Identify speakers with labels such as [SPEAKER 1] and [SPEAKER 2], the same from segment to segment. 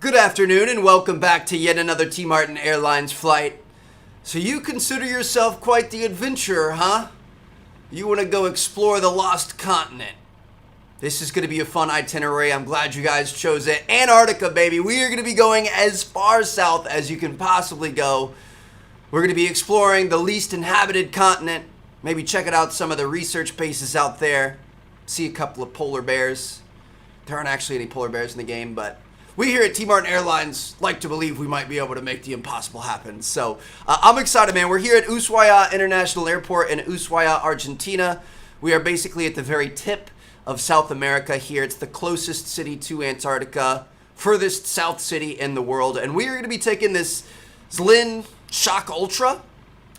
[SPEAKER 1] Good afternoon and welcome back to yet another T. Martin Airlines flight. So you consider yourself quite the adventurer, huh? You want to go explore the lost continent. This is going to be a fun itinerary. I'm glad you guys chose it. Antarctica, baby. We are going to be going as far south as you can possibly go. We're going to be exploring the least inhabited continent. Maybe checking out some of the research bases out there. See a couple of polar bears. There aren't actually any polar bears in the game, but we here at T. Martin Airlines like to believe we might be able to make the impossible happen. So I'm excited, man. We're here at Ushuaia International Airport in Ushuaia, Argentina. We are basically at the very tip of South America here. It's the closest city to Antarctica, furthest south city in the world. And we are going to be taking this Zlin Shock Ultra.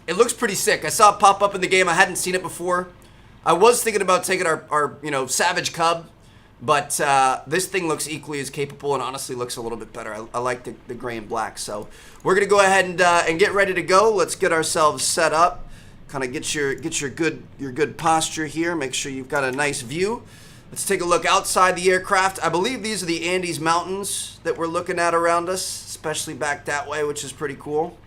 [SPEAKER 1] It looks pretty sick. I saw it pop up in the game. I hadn't seen it before. I was thinking about taking our Savage Cub. But this thing looks equally as capable and honestly looks a little bit better. I like the gray and black. So we're going to go ahead and get ready to go. Let's get ourselves set up. Kind of get your good posture here. Make sure you've got a nice view. Let's take a look outside the aircraft. I believe these are the Andes Mountains that we're looking at around us, especially back that way, which is pretty cool.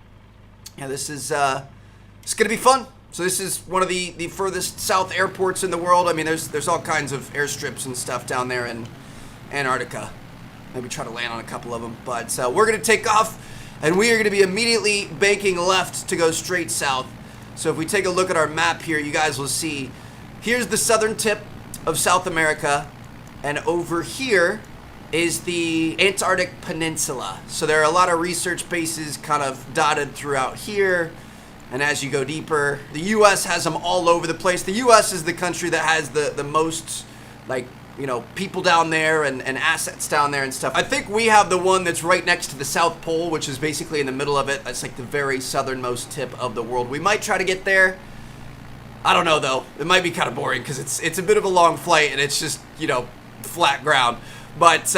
[SPEAKER 1] Yeah, this is it's going to be fun. So this is one of the furthest south airports in the world. I mean, there's all kinds of airstrips and stuff down there in Antarctica. Maybe try to land on a couple of them. But we're going to take off, and we are going to be immediately banking left to go straight south. So if we take a look at our map here, you guys will see, here's the southern tip of South America, and over here is the Antarctic Peninsula. So there are a lot of research bases kind of dotted throughout here. And as you go deeper, the U.S. has them all over the place. The U.S. is the country that has the most, people down there and assets down there and stuff. I think we have the one that's right next to the South Pole, which is basically in the middle of it. That's like the very southernmost tip of the world. We might try to get there. I don't know, though. It might be kind of boring because it's a bit of a long flight and it's just, flat ground. But,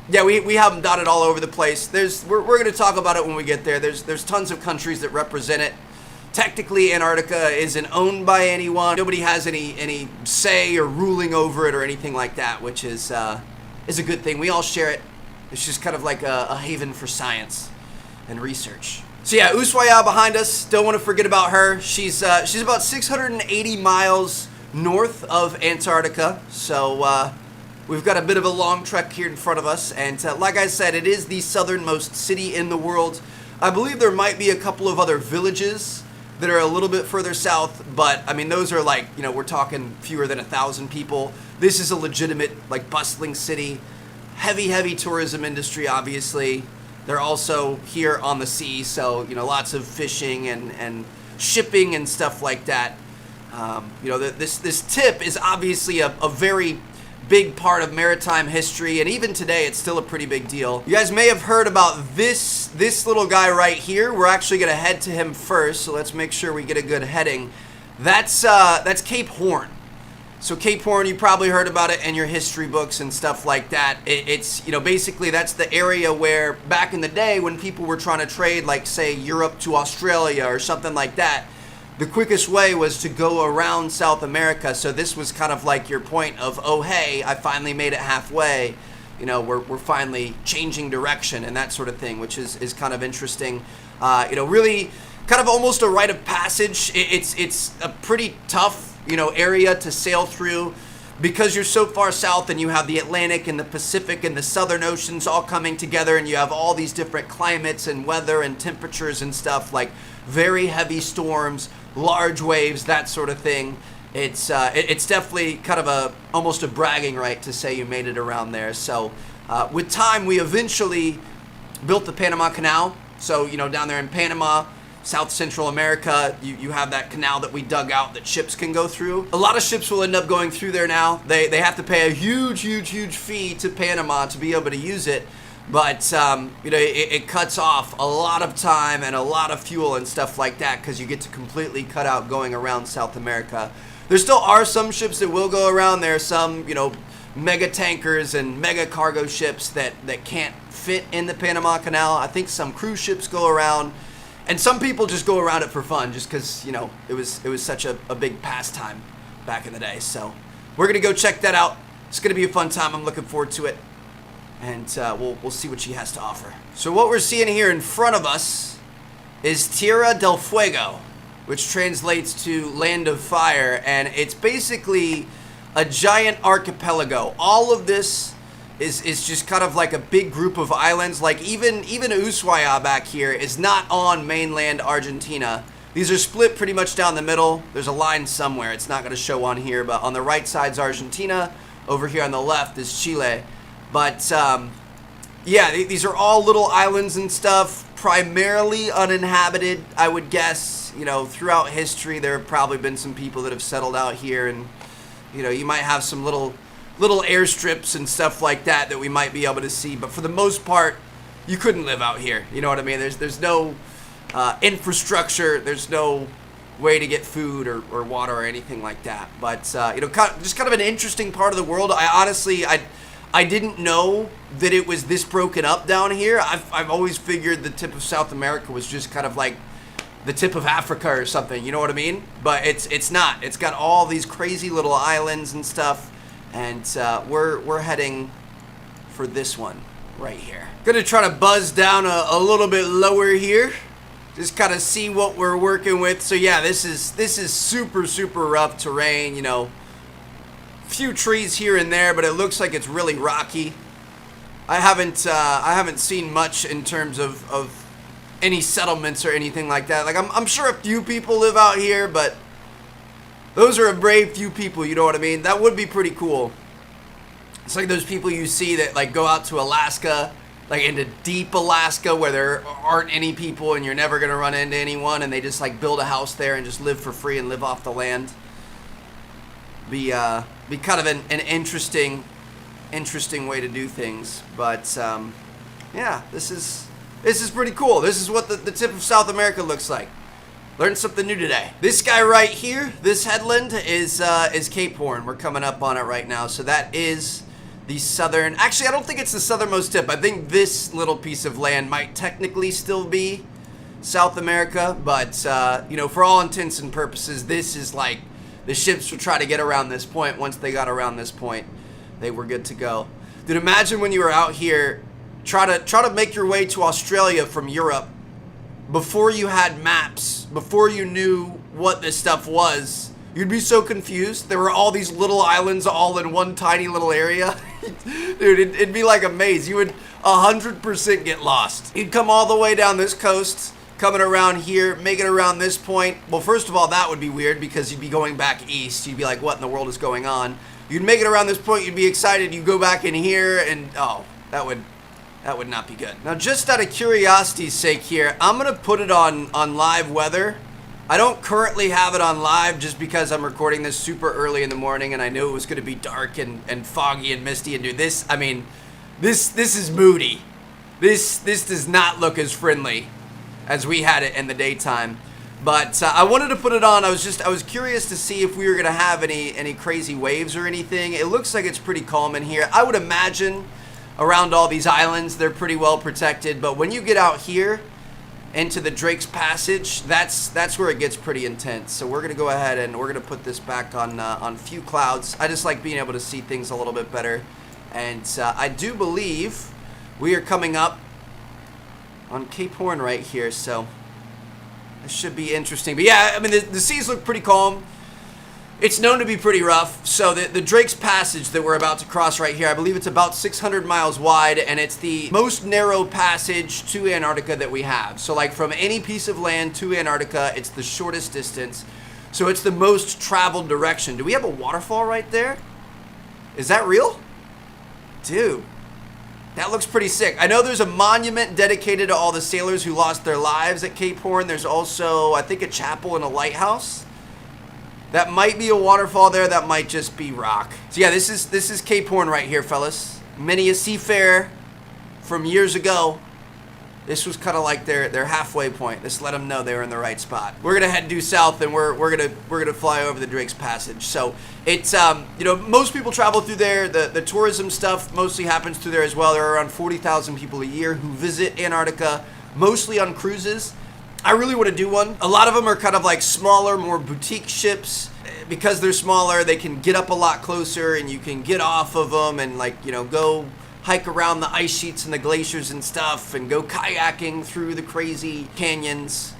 [SPEAKER 1] yeah, we have them dotted all over the place. We're going to talk about it when we get there. There's tons of countries that represent it. Technically, Antarctica isn't owned by anyone. Nobody has any say or ruling over it or anything like that, which is a good thing. We all share it. It's just kind of like a haven for science and research. So yeah, Ushuaia behind us. Don't want to forget about her. She's about 680 miles north of Antarctica. So we've got a bit of a long trek here in front of us. And like I said, it is the southernmost city in the world. I believe there might be a couple of other villages that are a little bit further south, but I mean, those are like, we're talking fewer than 1,000 people. This is a legitimate, bustling city. Heavy tourism industry, obviously. They're also here on the sea, so, lots of fishing and shipping and stuff like that. This tip is obviously a very big part of maritime history, and even today it's still a pretty big deal. You guys may have heard about this little guy right here. We're actually going to head to him first, so let's make sure we get a good heading. That's Cape Horn. So Cape Horn, you probably heard about it in your history books and stuff like that. It's basically that's the area where back in the day when people were trying to trade, like say Europe to Australia or something like that, the quickest way was to go around South America. So this was kind of like your point of, oh, hey, I finally made it halfway. We're finally changing direction and that sort of thing, which is kind of interesting. Really kind of almost a rite of passage. It's a pretty tough, area to sail through because you're so far south and you have the Atlantic and the Pacific and the Southern Oceans all coming together, and you have all these different climates and weather and temperatures and stuff, like very heavy storms, large waves, that sort of thing. It's definitely kind of almost a bragging right to say you made it around there. So with time, we eventually built the Panama Canal. So down there in Panama, South Central America, you have that canal that we dug out that ships can go through. A lot of ships will end up going through there now. They have to pay a huge fee to Panama to be able to use it. But, it cuts off a lot of time and a lot of fuel and stuff like that because you get to completely cut out going around South America. There still are some ships that will go around. There are some, mega tankers and mega cargo ships that can't fit in the Panama Canal. I think some cruise ships go around. And some people just go around it for fun just because, it was such a big pastime back in the day. So we're going to go check that out. It's going to be a fun time. I'm looking forward to it. and we'll see what she has to offer. So what we're seeing here in front of us is Tierra del Fuego, which translates to Land of Fire, and it's basically a giant archipelago. All of this is just kind of like a big group of islands. Like even Ushuaia back here is not on mainland Argentina. These are split pretty much down the middle. There's a line somewhere. It's not going to show on here, but on the right side's Argentina. Over here on the left is Chile. But yeah, these are all little islands and stuff, primarily uninhabited, I would guess. You know, throughout history, there have probably been some people that have settled out here, and you know, you might have some little airstrips and stuff like that we might be able to see. But for the most part, you couldn't live out here. You know what I mean? There's no infrastructure. There's no way to get food or water or anything like that. But you know, just kind of an interesting part of the world. I didn't know that it was this broken up down here. I've always figured the tip of South America was just kind of like the tip of Africa or something. You know what I mean? But it's not. It's got all these crazy little islands and stuff. And we're heading for this one right here. Gonna try to buzz down a little bit lower here. Just kind of see what we're working with. So yeah, this is super rough terrain. You know, few trees here and there, but it looks like it's really rocky. I haven't seen much in terms of any settlements or anything like that. Like I'm sure a few people live out here, but those are a brave few people. You know what I mean? That would be pretty cool. It's like those people you see that like go out to Alaska, like into deep Alaska where there aren't any people and you're never gonna run into anyone, and they just like build a house there and just live for free and live off the land. Be kind of an interesting way to do things. But yeah, this is pretty cool. This is what the tip of South America looks like. Learned something new today. This guy right here, this headland is Cape Horn. We're coming up on it right now. So that is the southern, actually I don't think it's the southernmost tip. I think this little piece of land might technically still be South America, but you know, for all intents and purposes, this is like the ships would try to get around this point. Once they got around this point, they were good to go. Dude, imagine when you were out here, try to make your way to Australia from Europe before you had maps, before you knew what this stuff was. You'd be so confused. There were all these little islands all in one tiny little area. Dude, it'd be like a maze. You would 100% get lost. You'd come all the way down this coast, coming around here, make it around this point. Well, first of all, that would be weird because you'd be going back east. You'd be like, what in the world is going on? You'd make it around this point, you'd be excited, you go back in here, and oh, that would not be good. Now, just out of curiosity's sake here, I'm gonna put it on live weather. I don't currently have it on live just because I'm recording this super early in the morning and I knew it was gonna be dark and foggy and misty, and dude, this, I mean, this is moody. This does not look as friendly as we had it in the daytime. But I wanted to put it on. I was curious to see if we were gonna have any crazy waves or anything. It looks like it's pretty calm in here. I would imagine around all these islands they're pretty well protected, but when you get out here into the Drake's Passage, that's where it gets pretty intense. So we're gonna go ahead and we're gonna put this back on few clouds. I just like being able to see things a little bit better, and I do believe we are coming up on Cape Horn right here, so this should be interesting. But yeah, I mean, the seas look pretty calm. It's known to be pretty rough. So the Drake's Passage that we're about to cross right here, I believe it's about 600 miles wide, and it's the most narrow passage to Antarctica that we have. So like from any piece of land to Antarctica, it's the shortest distance. So it's the most traveled direction. Do we have a waterfall right there? Is that real? Dude, that looks pretty sick. I know there's a monument dedicated to all the sailors who lost their lives at Cape Horn. There's also, I think, a chapel and a lighthouse. That might be a waterfall there. That might just be rock. So yeah, this is Cape Horn right here, fellas. Many a seafarer from years ago, this was kind of like their halfway point. This let them know they were in the right spot. We're gonna head due south, and we're gonna fly over the Drake's Passage. So it's you know, most people travel through there. The tourism stuff mostly happens through there as well. There are around 40,000 people a year who visit Antarctica, mostly on cruises. I really want to do one. A lot of them are kind of like smaller, more boutique ships. Because they're smaller, they can get up a lot closer, and you can get off of them and, like, you know, go hike around the ice sheets and the glaciers and stuff and go kayaking through the crazy canyons.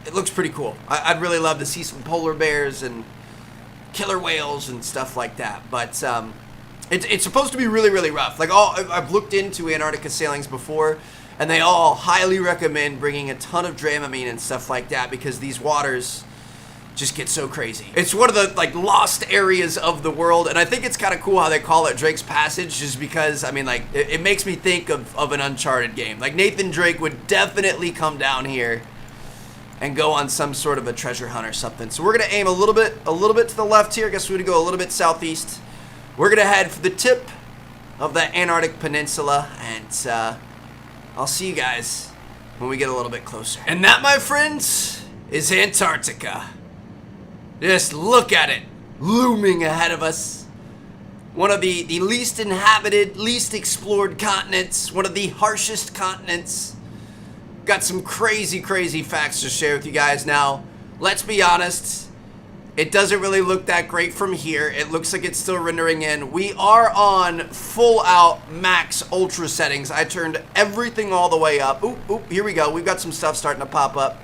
[SPEAKER 1] It looks pretty cool. I'd really love to see some polar bears and killer whales and stuff like that. But it's supposed to be really, really rough. Like, I've looked into Antarctica sailings before, and they all highly recommend bringing a ton of Dramamine and stuff like that because these waters just get so crazy. It's one of the like lost areas of the world, and I think it's kind of cool how they call it Drake's Passage, just because, I mean, like, it makes me think of an Uncharted game. Like, Nathan Drake would definitely come down here and go on some sort of a treasure hunt or something. So we're gonna aim a little bit to the left here. I guess we're gonna go a little bit southeast. We're gonna head for the tip of the Antarctic Peninsula, and I'll see you guys when we get a little bit closer. And that, my friends, is Antarctica. Just look at it, looming ahead of us. One of the least inhabited, least explored continents, one of the harshest continents. Got some crazy, crazy facts to share with you guys. Now, let's be honest, it doesn't really look that great from here. It looks like it's still rendering in. We are on full out max ultra settings. I turned everything all the way up. Oop, here we go. We've got some stuff starting to pop up.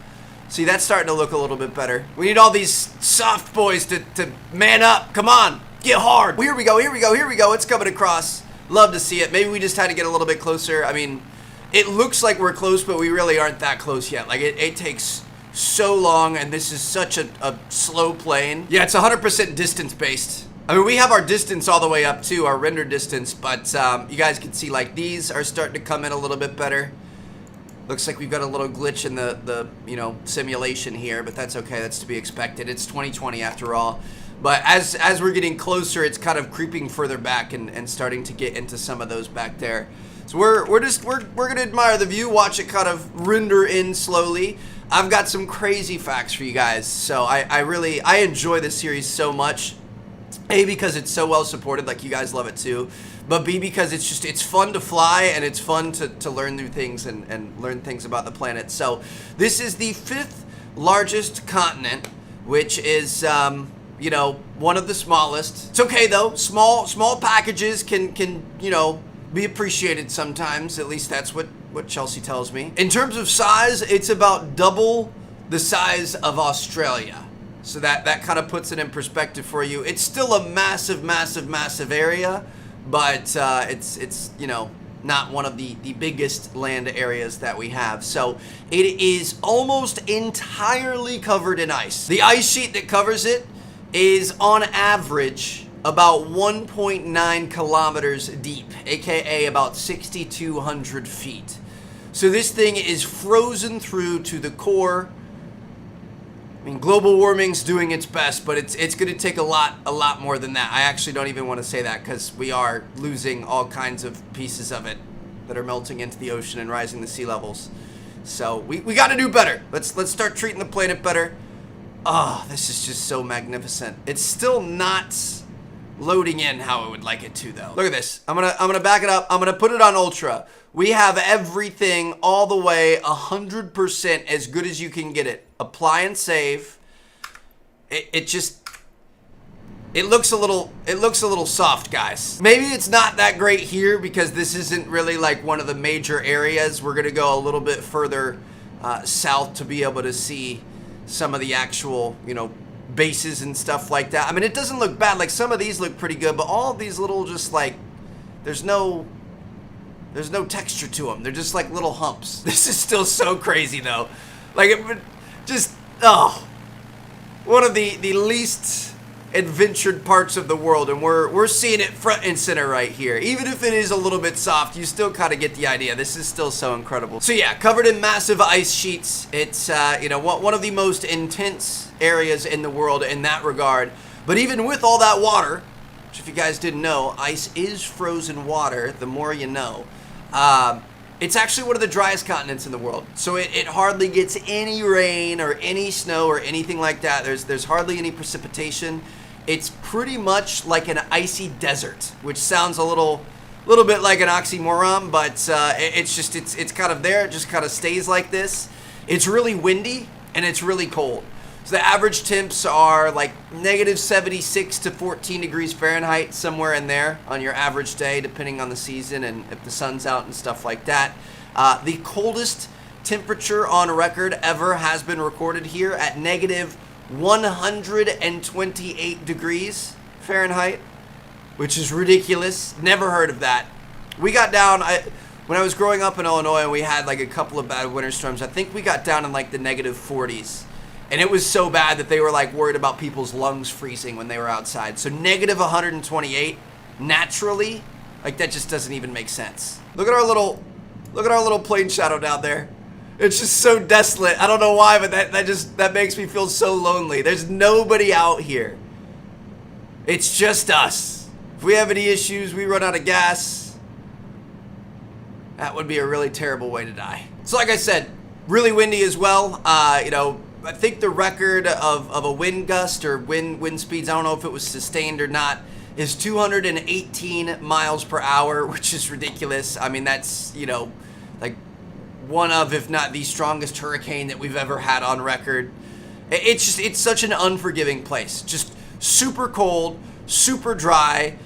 [SPEAKER 1] See, that's starting to look a little bit better. We need all these soft boys to man up. Come on, get hard. Here we go. It's coming across. Love to see it. Maybe we just had to get a little bit closer. I mean, it looks like we're close, but we really aren't that close yet. Like, it takes so long, and this is such a slow plane. Yeah, it's 100% distance-based. I mean, we have our distance all the way up, too, our render distance, but you guys can see, like, these are starting to come in a little bit better. Looks like we've got a little glitch in the simulation here, but that's okay. That's to be expected. It's 2020 after all. But as we're getting closer, it's kind of creeping further back and starting to get into some of those back there. So we're gonna admire the view, watch it kind of render in slowly. I've got some crazy facts for you guys. So I enjoy this series so much. A, because it's so well supported, like you guys love it too. But B, because it's fun to fly, and it's fun to learn new things and learn things about the planet. So this is the 5th largest continent, which is one of the smallest. It's okay though. Small packages can be appreciated sometimes. At least that's what Chelsea tells me. In terms of size, it's about double the size of Australia. So that kind of puts it in perspective for you. It's still a massive area, but it's not one of the biggest land areas that we have. So it is almost entirely covered in ice. The ice sheet that covers it is on average about 1.9 kilometers deep, aka about 6,200 feet. So this thing is frozen through to the core. I mean, global warming's doing its best, but it's going to take a lot more than that. I actually don't even want to say that, because we are losing all kinds of pieces of it that are melting into the ocean and rising the sea levels. So we got to do better. Let's start treating the planet better. Oh, this is just so magnificent. It's still not loading in how I would like it to, though. Look at this. I'm gonna back it up. I'm gonna put it on ultra. We have everything all the way 100% as good as you can get it. Apply and save. It looks a little soft, guys. Maybe it's not that great here because this isn't really like one of the major areas. We're gonna go a little bit further south to be able to see some of the actual, bases and stuff like that. I mean, it doesn't look bad. Like, some of these look pretty good, but all of these little, just like, there's no texture to them. They're just like little humps. This is still so crazy though. Like, one of the least adventured parts of the world, and we're seeing it front and center right here. Even if it is a little bit soft, you still kind of get the idea. This is still so incredible. So yeah, covered in massive ice sheets. It's one of the most intense areas in the world in that regard. But even with all that water, which if you guys didn't know, ice is frozen water, the more you know. It's actually one of the driest continents in the world. So it hardly gets any rain or any snow or anything like that. There's hardly any precipitation. It's pretty much like an icy desert, which sounds a little bit like an oxymoron, but it's kind of there. It just kind of stays like this. It's really windy and it's really cold. So the average temps are like negative 76 to 14 degrees Fahrenheit, somewhere in there on your average day, depending on the season and if the sun's out and stuff like that. The coldest temperature on record ever has been recorded here at negative 128 degrees Fahrenheit, which is ridiculous. Never heard of that. We got down, when I was growing up in Illinois and we had like a couple of bad winter storms, I think we got down in like the negative 40s. And it was so bad that they were like worried about people's lungs freezing when they were outside. So negative 128 naturally, like that just doesn't even make sense. Look at our little plane shadow down there. It's just so desolate. I don't know why, but that makes me feel so lonely. There's nobody out here. It's just us. If we have any issues, we run out of gas, that would be a really terrible way to die. So like I said, really windy as well. You know, I think the record of a wind gust or wind speeds, I don't know if it was sustained or not, is 218 miles per hour, which is ridiculous. I mean, that's, you know, like one of, if not the strongest hurricane that we've ever had on record. It's such an unforgiving place. Just super cold, super dry,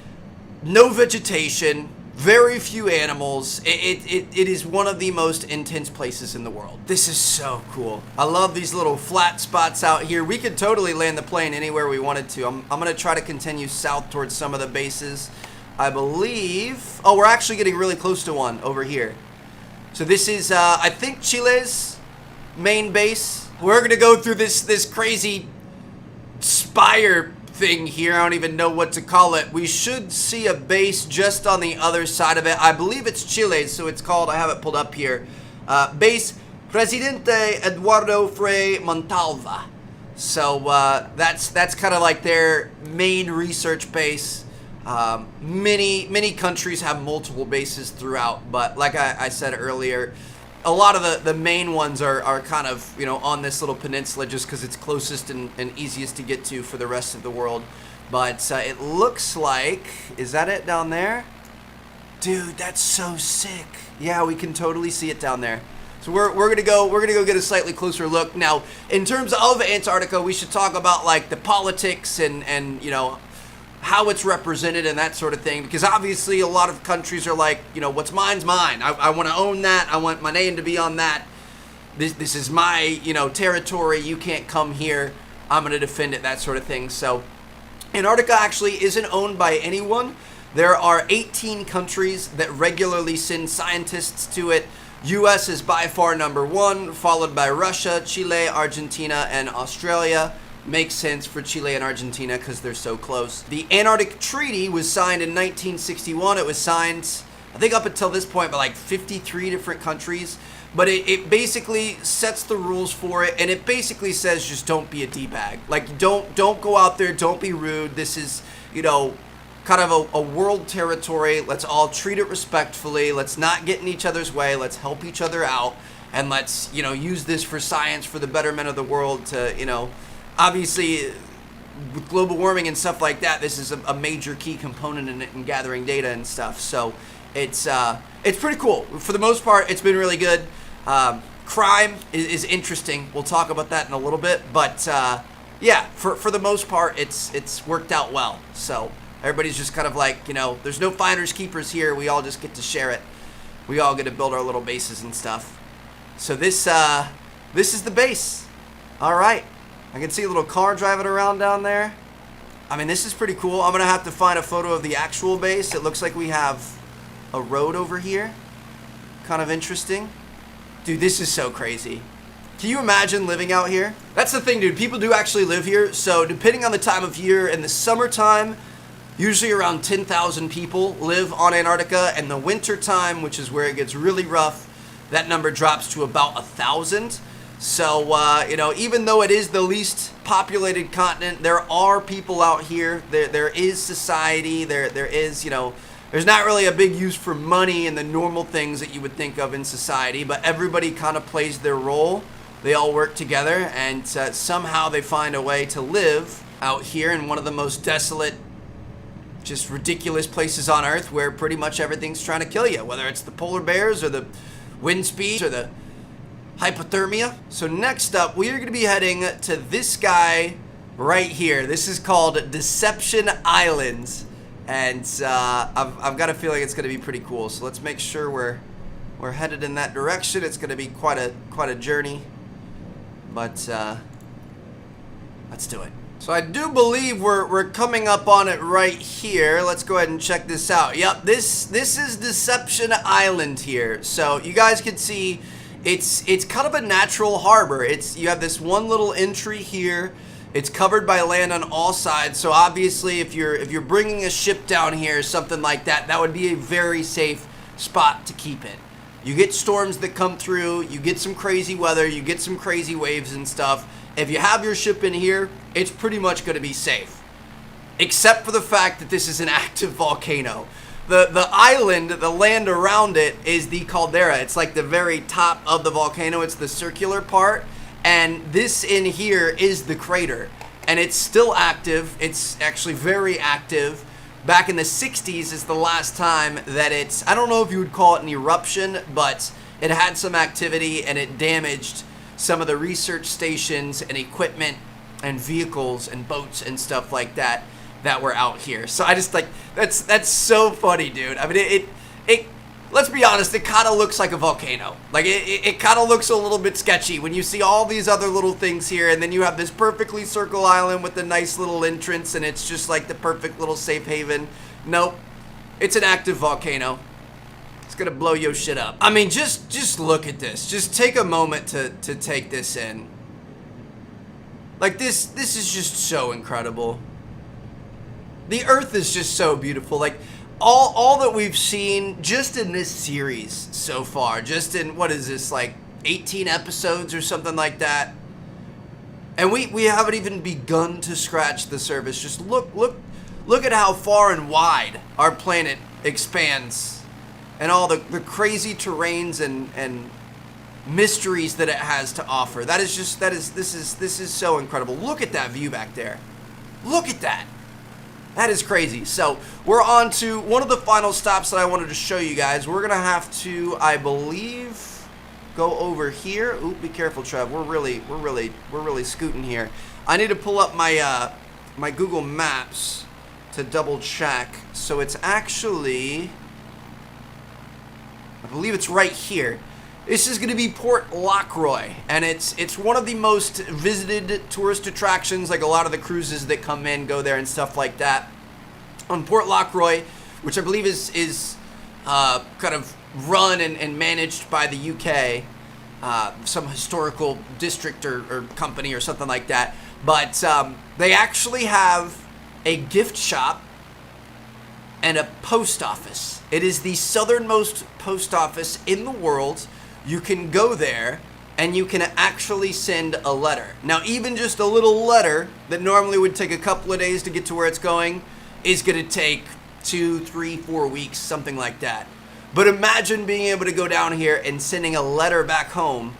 [SPEAKER 1] no vegetation, very few animals. It is one of the most intense places in the world. This is so cool. I love these little flat spots out here. We could totally land the plane anywhere we wanted to. I'm gonna try to continue south towards some of the bases. I believe, oh, we're actually getting really close to one over here. So this is, I think, Chile's main base. We're gonna go through this crazy spire thing here. I don't even know what to call it. We should see a base just on the other side of it. I believe it's Chile's, so it's called, I have it pulled up here, Base Presidente Eduardo Frei Montalva. So that's kind of like their main research base. Many countries have multiple bases throughout, but like I said earlier, a lot of the main ones are kind of, you know, on this little peninsula just because it's closest and easiest to get to for the rest of the world. But it looks like, is that it down there? Dude, that's so sick. Yeah, we can totally see it down there. So we're gonna go get a slightly closer look. Now, in terms of Antarctica, we should talk about like the politics and you know, how it's represented and that sort of thing, because obviously a lot of countries are like, you know, what's mine's mine. I want to own that. I want my name to be on that. This is my, you know, territory. You can't come here. I'm going to defend it, that sort of thing. So Antarctica actually isn't owned by anyone. There are 18 countries that regularly send scientists to it. US is by far number one, followed by Russia, Chile, Argentina, and Australia. Makes sense for Chile and Argentina because they're so close. The Antarctic Treaty was signed in 1961. It was signed, I think up until this point, by like 53 different countries. But it basically sets the rules for it, and it basically says just don't be a D-bag. Like, don't go out there, don't be rude. This is, you know, kind of a world territory. Let's all treat it respectfully. Let's not get in each other's way. Let's help each other out. And let's, you know, use this for science, for the betterment of the world to, you know, obviously, with global warming and stuff like that, this is a major key component in it in gathering data and stuff. So it's pretty cool. For the most part, it's been really good. Crime is interesting. We'll talk about that in a little bit. But yeah, for the most part, it's worked out well. So everybody's just kind of like, you know, there's no finders keepers here. We all just get to share it. We all get to build our little bases and stuff. So this is the base. All right. I can see a little car driving around down there. I mean, this is pretty cool. I'm going to have to find a photo of the actual base. It looks like we have a road over here. Kind of interesting. Dude, this is so crazy. Can you imagine living out here? That's the thing, dude. People do actually live here. So depending on the time of year, in the summertime, usually around 10,000 people live on Antarctica. And the winter time, which is where it gets really rough, that number drops to about 1,000. So, you know, even though it is the least populated continent, there are people out here. There is society. There is, you know, there's not really a big use for money and the normal things that you would think of in society, but everybody kind of plays their role. They all work together, and somehow they find a way to live out here in one of the most desolate, just ridiculous places on Earth where pretty much everything's trying to kill you, whether it's the polar bears or the wind speeds or the hypothermia. So next up, we are going to be heading to this guy right here. This is called Deception Islands, and I've got a feeling it's going to be pretty cool. So let's make sure we're headed in that direction. It's going to be quite a journey, but let's do it. So I do believe we're coming up on it right here. Let's go ahead and check this out. Yep, this is Deception Island here. So you guys can see it's kind of a natural harbor. You have this one little entry here. It's covered by land on all sides. So obviously if you're bringing a ship down here, something like that, that would be a very safe spot to keep it. You get storms that come through, you get some crazy weather, you get some crazy waves and stuff. If you have your ship in here, it's pretty much going to be safe. Except for the fact that this is an active volcano. The island, the land around it, is the caldera. It's like the very top of the volcano. It's the circular part. And this in here is the crater. And it's still active. It's actually very active. Back in the 60s is the last time that I don't know if you would call it an eruption, but it had some activity and it damaged some of the research stations and equipment and vehicles and boats and stuff like that were out here. So I just like, that's so funny, dude. I mean, it let's be honest, it kind of looks like a volcano. Like it kind of looks a little bit sketchy when you see all these other little things here, and then you have this perfectly circle island with a nice little entrance, and it's just like the perfect little safe haven. Nope, it's an active volcano. It's gonna blow your shit up. I mean, just look at this. Just take a moment to take this in. Like this is just so incredible. The Earth is just so beautiful. Like all that we've seen just in this series so far, just in, what is this, like 18 episodes or something like that. And we haven't even begun to scratch the surface. Just look at how far and wide our planet expands. And all the crazy terrains and mysteries that it has to offer. This is so incredible. Look at that view back there. Look at that. That is crazy. So we're on to one of the final stops that I wanted to show you guys. We're gonna have to, I believe, go over here. Ooh, be careful, Trev. We're really scooting here. I need to pull up my my Google Maps to double check. So it's actually, I believe it's right here. This is going to be Port Lockroy, and it's one of the most visited tourist attractions. Like a lot of the cruises that come in go there and stuff like that. On Port Lockroy, which I believe is kind of run and managed by the UK, some historical district or company or something like that. But they actually have a gift shop and a post office. It is the southernmost post office in the world. You can go there and you can actually send a letter. Now, even just a little letter that normally would take a couple of days to get to where it's going is going to take 2, 3, 4 weeks, something like that. But imagine being able to go down here and sending a letter back home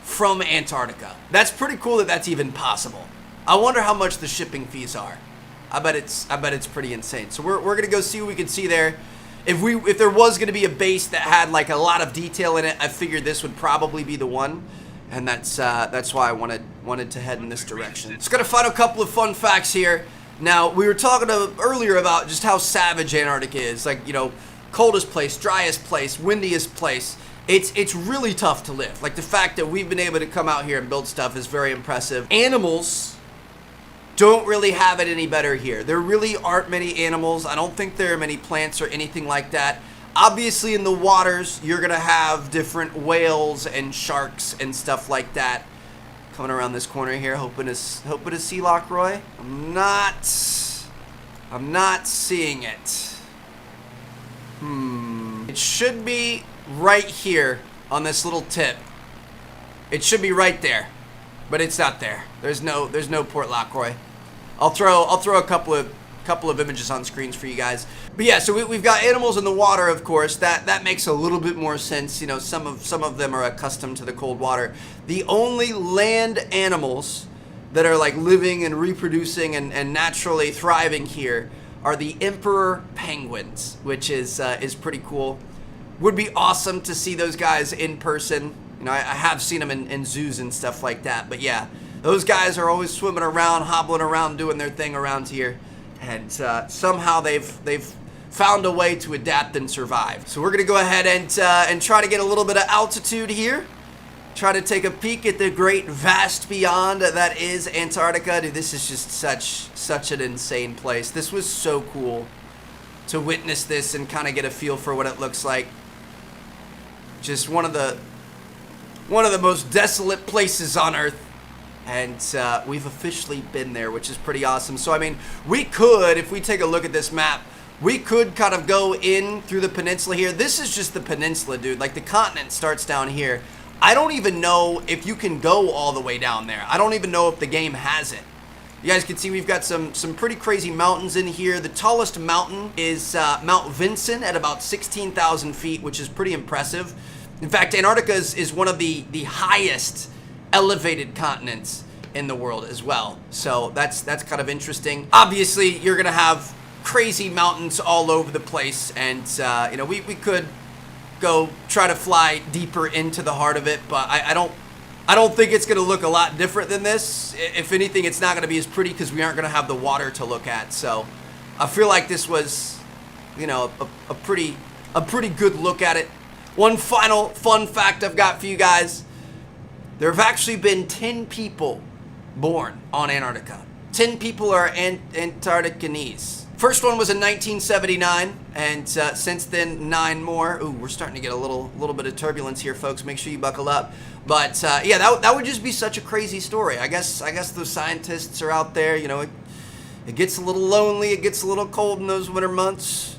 [SPEAKER 1] from Antarctica. That's pretty cool that that's even possible. I wonder how much the shipping fees are. I bet it's pretty insane. So we're going to go see what we can see there. If there was going to be a base that had like a lot of detail in it, I figured this would probably be the one, and that's why I wanted to head in this direction. Just got to find a couple of fun facts here. Now, we were talking earlier about just how savage Antarctica is. Like, you know, coldest place, driest place, windiest place. It's really tough to live. Like, the fact that we've been able to come out here and build stuff is very impressive. Animals don't really have it any better here. There really aren't many animals. I don't think there are many plants or anything like that. Obviously, in the waters, you're gonna have different whales and sharks and stuff like that. Coming around this corner here, hoping to see Lockroy. I'm not seeing it. It should be right here on this little tip. It should be right there, but it's not there. There's no Port Lockroy. I'll throw a couple of images on screens for you guys. But yeah, so we've got animals in the water, of course. That makes a little bit more sense. You know, some of them are accustomed to the cold water. The only land animals that are like living and reproducing and naturally thriving here are the emperor penguins, which is pretty cool. Would be awesome to see those guys in person. You know, I have seen them in zoos and stuff like that. But yeah, those guys are always swimming around, hobbling around, doing their thing around here. And somehow they've found a way to adapt and survive. So we're going to go ahead and try to get a little bit of altitude here. Try to take a peek at the great vast beyond that is Antarctica. Dude, this is just such an insane place. This was so cool to witness this and kind of get a feel for what it looks like. Just one of the most desolate places on Earth. And we've officially been there, which is pretty awesome. So, I mean, we could, if we take a look at this map, we could kind of go in through the peninsula here. This is just the peninsula, dude. Like, the continent starts down here. I don't even know if you can go all the way down there. I don't even know if the game has it. You guys can see we've got some pretty crazy mountains in here. The tallest mountain is Mount Vinson at about 16,000 feet, which is pretty impressive. In fact, Antarctica is one of the highest elevated continents in the world as well. So that's kind of interesting. Obviously, you're going to have crazy mountains all over the place. And, you know, we could go try to fly deeper into the heart of it, but I don't think it's going to look a lot different than this. If anything, it's not going to be as pretty because we aren't going to have the water to look at. So I feel like this was, you know, a pretty good look at it. One final fun fact I've got for you guys. There have actually been 10 people born on Antarctica. 10 people are Antarcticanese. First one was in 1979, and since then, 9 more. Ooh, we're starting to get a little bit of turbulence here, folks. Make sure you buckle up. But yeah, that would just be such a crazy story. I guess those scientists are out there. You know, it gets a little lonely. It gets a little cold in those winter months.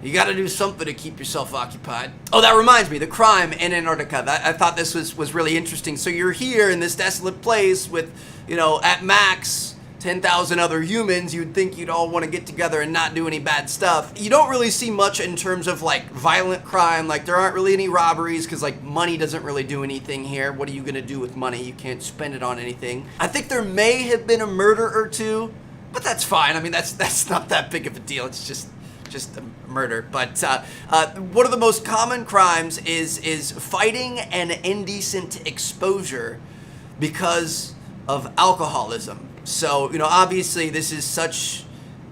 [SPEAKER 1] You got to do something to keep yourself occupied. Oh, that reminds me, the crime in Antarctica. I thought this was really interesting. So you're here in this desolate place with, you know, at max 10,000 other humans. You'd think you'd all want to get together and not do any bad stuff. You don't really see much in terms of like violent crime. Like there aren't really any robberies because like money doesn't really do anything here. What are you going to do with money? You can't spend it on anything. I think there may have been a murder or two, but that's fine. I mean, that's not that big of a deal. It's just a murder. But one of the most common crimes is fighting and indecent exposure because of alcoholism. So, you know, obviously this is such,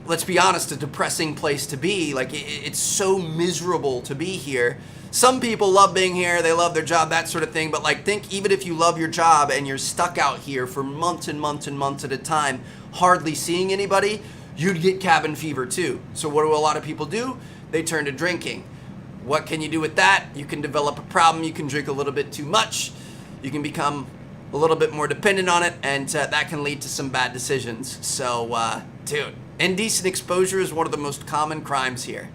[SPEAKER 1] let's be honest, a depressing place to be. Like, it's so miserable to be here. Some people love being here, they love their job, that sort of thing. But, like, think even if you love your job and you're stuck out here for months and months and months at a time, hardly seeing anybody, you'd get cabin fever too. So what do a lot of people do? They turn to drinking. What can you do with that? You can develop a problem. You can drink a little bit too much. You can become a little bit more dependent on it, and that can lead to some bad decisions. So, dude, indecent exposure is one of the most common crimes here.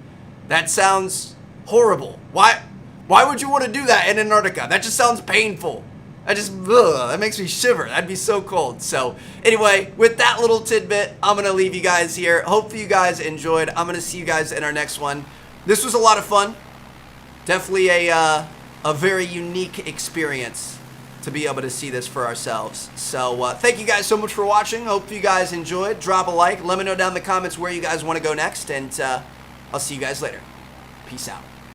[SPEAKER 1] That sounds horrible. Why would you want to do that in Antarctica? That just sounds painful. That makes me shiver. That'd be so cold. So anyway, with that little tidbit, I'm going to leave you guys here. Hopefully you guys enjoyed. I'm going to see you guys in our next one. This was a lot of fun. Definitely a very unique experience to be able to see this for ourselves. So thank you guys so much for watching. Hope you guys enjoyed. Drop a like. Let me know down in the comments where you guys want to go next. And I'll see you guys later. Peace out.